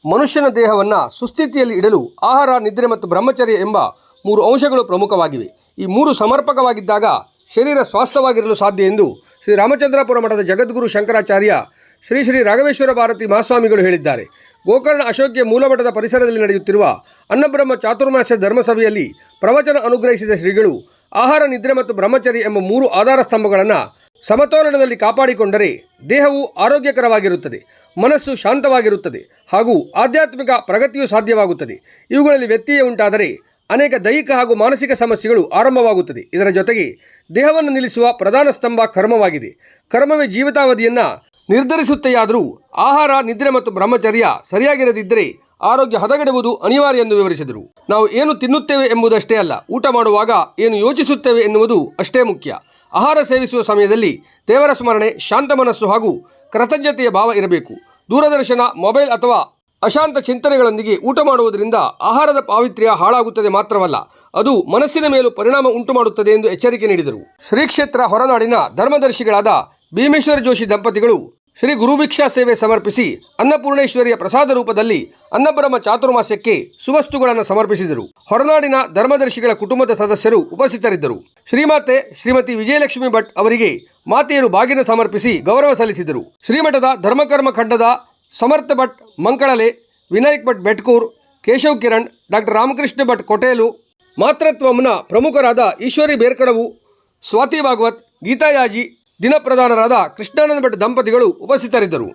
ಮನುಷ್ಯನ ದೇಹವನ್ನು ಸುಸ್ಥಿತಿಯಲ್ಲಿ ಇಡಲು ಆಹಾರ, ನಿದ್ರೆ ಮತ್ತು ಬ್ರಹ್ಮಚರ್ಯ ಎಂಬ 3 ಅಂಶಗಳು ಪ್ರಮುಖವಾಗಿವೆ. ಈ 3 ಸಮರ್ಪಕವಾಗಿದ್ದಾಗ ಶರೀರ ಸ್ವಾಸ್ಥ್ಯವಾಗಿರಲು ಸಾಧ್ಯ ಎಂದು ಶ್ರೀರಾಮಚಂದ್ರಾಪುರ ಮಠದ ಜಗದ್ಗುರು ಶಂಕರಾಚಾರ್ಯ ಶ್ರೀ ಶ್ರೀ ರಾಘವೇಶ್ವರ ಭಾರತಿ ಮಹಾಸ್ವಾಮಿಗಳು ಹೇಳಿದ್ದಾರೆ. ಗೋಕರ್ಣ ಅಶೋಕ್ಯ ಮೂಲಮಠದ ಪರಿಸರದಲ್ಲಿ ನಡೆಯುತ್ತಿರುವ ಅನ್ನಬ್ರಹ್ಮ ಚಾತುರ್ಮಾಸ್ಯ ಧರ್ಮಸಭೆಯಲ್ಲಿ ಪ್ರವಚನ ಅನುಗ್ರಹಿಸಿದ ಶ್ರೀಗಳು ಆಹಾರ, ನಿದ್ರೆ ಮತ್ತು ಬ್ರಹ್ಮಚರ್ಯ ಎಂಬ 3 ಆಧಾರ ಸ್ತಂಭಗಳನ್ನು ಸಮತೋಲನದಲ್ಲಿ ಕಾಪಾಡಿಕೊಂಡರೆ ದೇಹವು ಆರೋಗ್ಯಕರವಾಗಿರುತ್ತದೆ, ಮನಸ್ಸು ಶಾಂತವಾಗಿರುತ್ತದೆ ಹಾಗೂ ಆಧ್ಯಾತ್ಮಿಕ ಪ್ರಗತಿಯೂ ಸಾಧ್ಯವಾಗುತ್ತದೆ. ಇವುಗಳಲ್ಲಿ ವ್ಯತ್ಯಯ ಉಂಟಾದರೆ ಅನೇಕ ದೈಹಿಕ ಹಾಗೂ ಮಾನಸಿಕ ಸಮಸ್ಯೆಗಳು ಆರಂಭವಾಗುತ್ತದೆ. ಇದರ ಜೊತೆಗೆ ದೇಹವನ್ನು ನಿಲ್ಲಿಸುವ ಪ್ರಧಾನ ಸ್ತಂಭ ಕರ್ಮವಾಗಿದೆ. ಕರ್ಮವೇ ಜೀವಿತಾವಧಿಯನ್ನು ನಿರ್ಧರಿಸುತ್ತೆಯಾದರೂ ಆಹಾರ, ನಿದ್ರೆ ಮತ್ತು ಬ್ರಹ್ಮಚರ್ಯ ಸರಿಯಾಗಿರದಿದ್ದರೆ ಆರೋಗ್ಯ ಹದಗೆಡುವುದು ಅನಿವಾರ್ಯ ಎಂದು ವಿವರಿಸಿದರು. ನಾವು ಏನು ತಿನ್ನುತ್ತೇವೆ ಎಂಬುದಷ್ಟೇ ಅಲ್ಲ, ಊಟ ಮಾಡುವಾಗ ಏನು ಯೋಚಿಸುತ್ತೇವೆ ಎನ್ನುವುದು ಅಷ್ಟೇ ಮುಖ್ಯ. ಆಹಾರ ಸೇವಿಸುವ ಸಮಯದಲ್ಲಿ ದೇವರ ಸ್ಮರಣೆ, ಶಾಂತ ಮನಸ್ಸು ಹಾಗೂ ಕೃತಜ್ಞತೆಯ ಭಾವ ಇರಬೇಕು. ದೂರದರ್ಶನ, ಮೊಬೈಲ್ ಅಥವಾ ಅಶಾಂತ ಚಿಂತನೆಗಳೊಂದಿಗೆ ಊಟ ಮಾಡುವುದರಿಂದ ಆಹಾರದ ಪಾವಿತ್ರ್ಯ ಹಾಳಾಗುತ್ತದೆ ಮಾತ್ರವಲ್ಲ, ಅದು ಮನಸ್ಸಿನ ಮೇಲೂ ಪರಿಣಾಮ ಉಂಟು ಮಾಡುತ್ತದೆ ಎಂದು ಎಚ್ಚರಿಕೆ ನೀಡಿದರು. ಶ್ರೀ ಕ್ಷೇತ್ರ ಹೊರನಾಡಿನ ಧರ್ಮದರ್ಶಿಗಳಾದ ಭೀಮೇಶ್ವರ ಜೋಶಿ ದಂಪತಿಗಳು ಶ್ರೀ ಗುರುಭಿಕ್ಷಾ ಸೇವೆ ಸಮರ್ಪಿಸಿ ಅನ್ನಪೂರ್ಣೇಶ್ವರಿಯ ಪ್ರಸಾದ ರೂಪದಲ್ಲಿ ಅನ್ನಬ್ರಹ್ಮ ಚಾತುರ್ಮಾಸ್ಯಕ್ಕೆ ಸುವಸ್ತುಗಳನ್ನು ಸಮರ್ಪಿಸಿದರು. ಹೊರನಾಡಿನ ಧರ್ಮದರ್ಶಿಗಳ ಕುಟುಂಬದ ಸದಸ್ಯರು ಉಪಸ್ಥಿತರಿದ್ದರು. ಶ್ರೀಮಾತೆ ಶ್ರೀಮತಿ ವಿಜಯಲಕ್ಷ್ಮಿ ಭಟ್ ಅವರಿಗೆ ಮಾತೆಯರು ಬಾಗಿನ ಸಮರ್ಪಿಸಿ ಗೌರವ ಸಲ್ಲಿಸಿದರು. ಶ್ರೀಮಠದ ಧರ್ಮಕರ್ಮ ಖಂಡದ ಸಮರ್ಥ ಭಟ್ ಮಂಕಳಲೆ, ವಿನಾಯಕ್ ಭಟ್ ಬೆಟ್ಕೂರ್, ಕೇಶವ್ ಕಿರಣ್, ಡಾಕ್ಟರ್ ರಾಮಕೃಷ್ಣ ಭಟ್ ಕೊಟೇಲು, ಮಾತೃತ್ವಂನ ಪ್ರಮುಖರಾದ ಈಶ್ವರಿ ಬೇರ್ಕಡವು, ಸ್ವಾತಿ ಭಾಗವತ್, ಗೀತಾಯಾಜಿ, ದಿನಪ್ರಧಾನರಾದ ಕೃಷ್ಣಾನಂದ ಭಟ್ ದಂಪತಿಗಳು ಉಪಸ್ಥಿತರಿದ್ದರು.